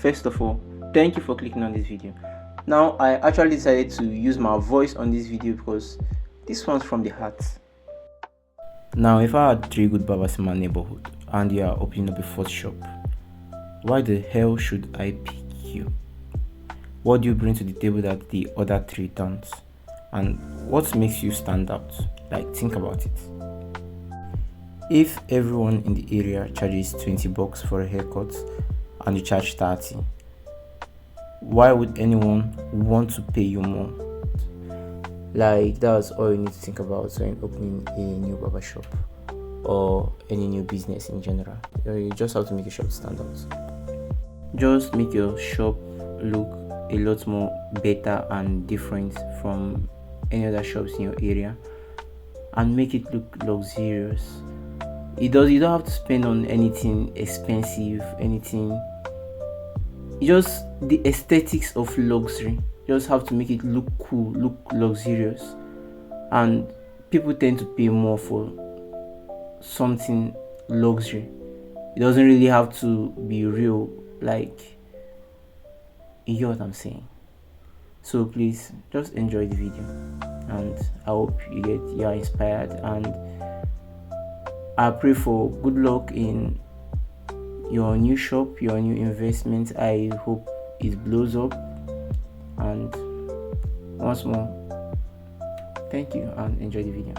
first of all, thank you for clicking on this video. Now I actually decided to use my voice on this video because this one's from the heart. Now if I had 3 good barbers in my neighborhood and you are opening up a fourth shop, why the hell should I pick you? What do you bring to the table that the other 3 don't? And what makes you stand out? Like, think about it. If everyone in the area charges $20 for a haircut and you charge 30, why would anyone want to pay you more? Like, that's all you need to think about when opening a new barbershop or any new business in general. You just have to make your shop stand out. Just make your shop look a lot more better and different from any other shops in your area, and make it look luxurious. You don't have to spend on anything expensive, anything. Just the aesthetics of luxury. You just have to make it look cool, look luxurious, and people tend to pay more for something luxury. It doesn't really have to be real, like, you get what I'm saying. So please just enjoy the video, and I hope you are inspired, and I pray for good luck in your new shop, your new investment. I hope it blows up. And once more, thank you and enjoy the video.